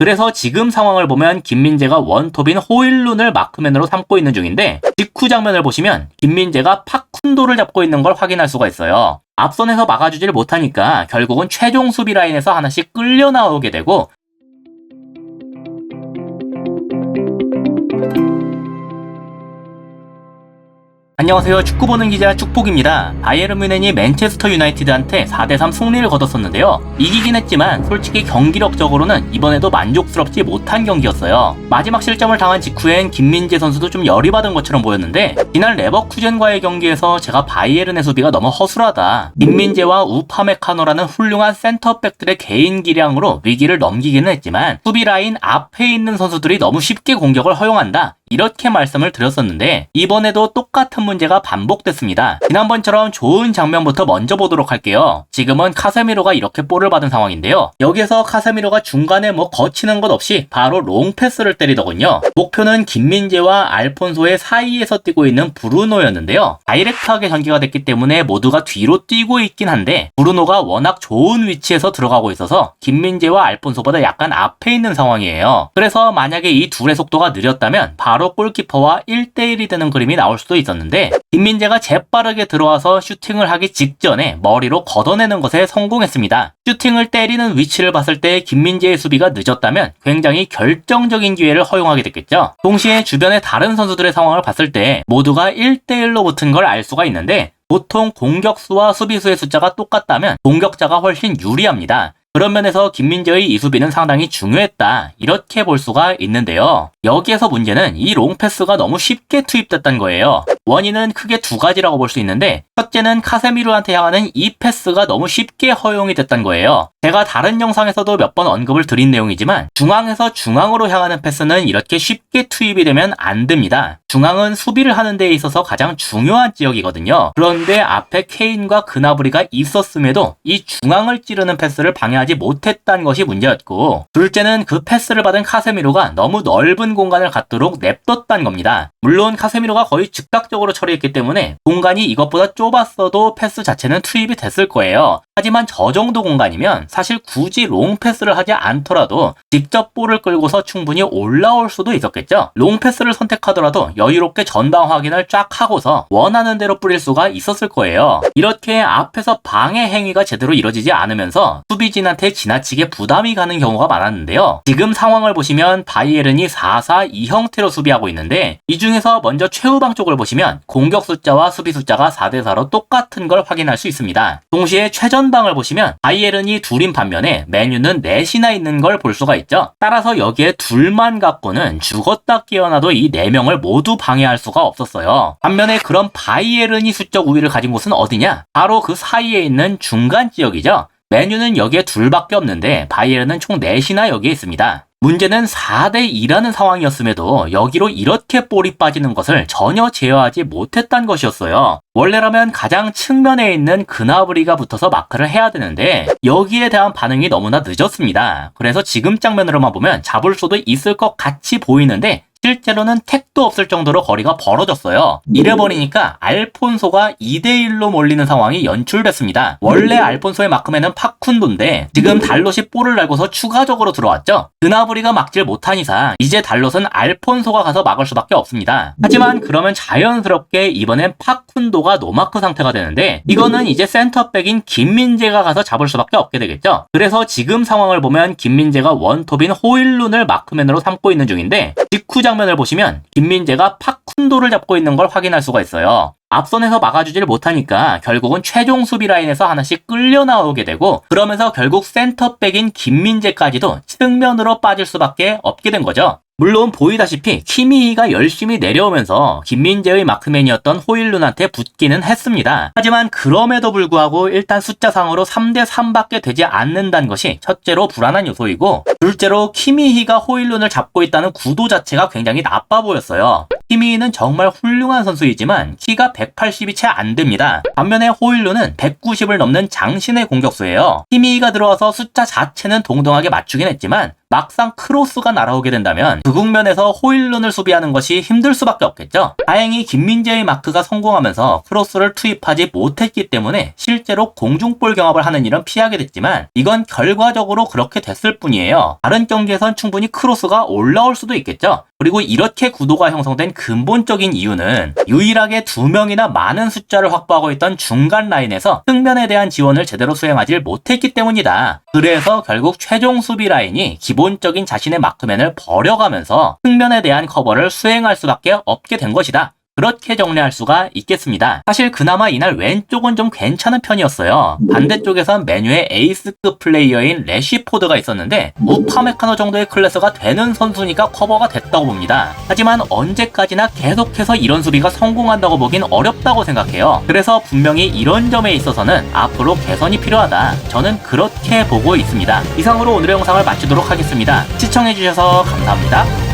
그래서 지금 상황을 보면 김민재가 원톱인 호일룬을 마크맨으로 삼고 있는 중인데, 직후 장면을 보시면 김민재가 파쿤도를 잡고 있는 걸 확인할 수가 있어요. 앞선에서 막아주질 못하니까 결국은 최종 수비 라인에서 하나씩 끌려 나오게 되고, 안녕하세요. 축구 보는 기자 축복입니다. 바이에른 뮌헨이 맨체스터 유나이티드한테 4대3 승리를 거뒀었는데요. 이기긴 했지만 솔직히 경기력적으로는 이번에도 만족스럽지 못한 경기였어요. 마지막 실점을 당한 직후엔 김민재 선수도 좀 열이 받은 것처럼 보였는데, 지난 레버쿠젠과의 경기에서 제가 바이에른의 수비가 너무 허술하다, 김민재와 우파메카노라는 훌륭한 센터백들의 개인 기량으로 위기를 넘기기는 했지만 수비 라인 앞에 있는 선수들이 너무 쉽게 공격을 허용한다, 이렇게 말씀을 드렸었는데, 이번에도 똑같은 문제가 반복됐습니다. 지난번처럼 좋은 장면부터 먼저 보도록 할게요. 지금은 카세미로가 이렇게 볼을 받은 상황인데요. 여기서 카세미로가 중간에 거치는 것 없이 바로 롱패스를 때리더군요. 목표는 김민재와 알폰소의 사이에서 뛰고 있는 브루노였는데요. 다이렉트하게 전개가 됐기 때문에 모두가 뒤로 뛰고 있긴 한데, 브루노가 워낙 좋은 위치에서 들어가고 있어서 김민재와 알폰소보다 약간 앞에 있는 상황이에요. 그래서 만약에 이 둘의 속도가 느렸다면 바로 골키퍼와 1대1이 되는 그림이 나올 수도 있었는데, 김민재가 재빠르게 들어와서 슈팅을 하기 직전에 머리로 걷어내는 것에 성공했습니다. 슈팅을 때리는 위치를 봤을 때 김민재의 수비가 늦었다면 굉장히 결정적인 기회를 허용하게 됐겠죠. 동시에 주변의 다른 선수들의 상황을 봤을 때 모두가 1대1로 붙은 걸 알 수가 있는데, 보통 공격수와 수비수의 숫자가 똑같다면 공격자가 훨씬 유리합니다. 그런 면에서 김민재의 이 수비는 상당히 중요했다, 이렇게 볼 수가 있는데요. 여기에서 문제는 이 롱패스가 너무 쉽게 투입됐다는 거예요. 원인은 크게 두 가지라고 볼 수 있는데, 첫째는 카세미로한테 향하는 이 패스가 너무 쉽게 허용이 됐다는 거예요. 제가 다른 영상에서도 몇 번 언급을 드린 내용이지만, 중앙에서 중앙으로 향하는 패스는 이렇게 쉽게 투입이 되면 안 됩니다. 중앙은 수비를 하는 데 있어서 가장 중요한 지역이거든요. 그런데 앞에 케인과 그나브리가 있었음에도 이 중앙을 찌르는 패스를 방해하지 못했다는 것이 문제였고, 둘째는 그 패스를 받은 카세미로가 너무 넓은 공간을 갖도록 냅뒀다는 겁니다. 물론 카세미로가 거의 즉각적으로 처리했기 때문에 공간이 이것보다 좁았어도 패스 자체는 투입이 됐을 거예요. 하지만 저 정도 공간이면 사실 굳이 롱패스를 하지 않더라도 직접 볼을 끌고서 충분히 올라올 수도 있었겠죠. 롱패스를 선택하더라도 여유롭게 전방 확인을 쫙 하고서 원하는 대로 뿌릴 수가 있었을 거예요. 이렇게 앞에서 방해 행위가 제대로 이루어지지 않으면서 수비진한테 지나치게 부담이 가는 경우가 많았는데요. 지금 상황을 보시면 바이에른이 4-4-2 형태로 수비하고 있는데, 이 중에서 먼저 최후방 쪽을 보시면 공격 숫자와 수비 숫자가 4대4로 똑같은 걸 확인할 수 있습니다. 동시에 최전방을 보시면 바이에른이 둘인 반면에 맨유는 넷이나 있는 걸 볼 수가 있죠. 따라서 여기에 둘만 갖고는 죽었다 깨어나도 이 4명을 모두 방해할 수가 없었어요. 반면에 그런 바이에른이 수적 우위를 가진 곳은 어디냐? 바로 그 사이에 있는 중간 지역이죠. 맨유는 여기에 둘밖에 없는데 바이에른은 총 4이나 여기에 있습니다. 문제는 4대2라는 상황이었음에도 여기로 이렇게 볼이 빠지는 것을 전혀 제어하지 못했다는 것이었어요. 원래라면 가장 측면에 있는 그나브리가 붙어서 마크를 해야 되는데 여기에 대한 반응이 너무나 늦었습니다. 그래서 지금 장면으로만 보면 잡을 수도 있을 것 같이 보이는데 실제로는 택도 없을 정도로 거리가 벌어졌어요. 이래버리니까 알폰소가 2대1로 몰리는 상황이 연출됐습니다. 원래 알폰소의 마크맨은 파쿤도인데 지금 달롯이 볼을 날고서 추가적으로 들어왔죠. 그나브리가 막질 못한 이상 이제 달롯은 알폰소가 가서 막을 수밖에 없습니다. 하지만 그러면 자연스럽게 이번엔 파쿤도가 노마크 상태가 되는데, 이거는 이제 센터백인 김민재가 가서 잡을 수밖에 없게 되겠죠. 그래서 지금 상황을 보면 김민재가 원톱인 호일룬을 마크맨으로 삼고 있는 중인데, 직후 장면을 보시면 김민재가 파쿤도를 잡고 있는 걸 확인할 수가 있어요. 앞선에서 막아주질 못하니까 결국은 최종 수비 라인에서 하나씩 끌려 나오게 되고, 그러면서 결국 센터백인 김민재까지도 측면으로 빠질 수밖에 없게 된 거죠. 물론 보이다시피 키미히가 열심히 내려오면서 김민재의 마크맨이었던 호일룬한테 붙기는 했습니다. 하지만 그럼에도 불구하고 일단 숫자상으로 3대3밖에 되지 않는다는 것이 첫째로 불안한 요소이고, 둘째로 키미히가 호일룬을 잡고 있다는 구도 자체가 굉장히 나빠 보였어요. 키미히는 정말 훌륭한 선수이지만 키가 180이 채 안 됩니다. 반면에 호일룬은 190을 넘는 장신의 공격수예요. 키미히가 들어와서 숫자 자체는 동등하게 맞추긴 했지만 막상 크로스가 날아오게 된다면 그 국면에서 호일룬을 수비하는 것이 힘들 수밖에 없겠죠. 다행히 김민재의 마크가 성공하면서 크로스를 투입하지 못했기 때문에 실제로 공중볼 경합을 하는 일은 피하게 됐지만 이건 결과적으로 그렇게 됐을 뿐이에요. 다른 경기에선 충분히 크로스가 올라올 수도 있겠죠. 그리고 이렇게 구도가 형성된 근본적인 이유는 유일하게 2명이나 많은 숫자를 확보하고 있던 중간 라인에서 측면에 대한 지원을 제대로 수행하지 못했기 때문이다. 그래서 결국 최종 수비 라인이 기본적인 자신의 마크맨을 버려가면서 측면에 대한 커버를 수행할 수밖에 없게 된 것이다. 그렇게 정리할 수가 있겠습니다. 사실 그나마 이날 왼쪽은 좀 괜찮은 편이었어요. 반대쪽에선 메뉴의 에이스급 플레이어인 래시포드가 있었는데 우파메카노 정도의 클래스가 되는 선수니까 커버가 됐다고 봅니다. 하지만 언제까지나 계속해서 이런 수비가 성공한다고 보긴 어렵다고 생각해요. 그래서 분명히 이런 점에 있어서는 앞으로 개선이 필요하다. 저는 그렇게 보고 있습니다. 이상으로 오늘의 영상을 마치도록 하겠습니다. 시청해주셔서 감사합니다.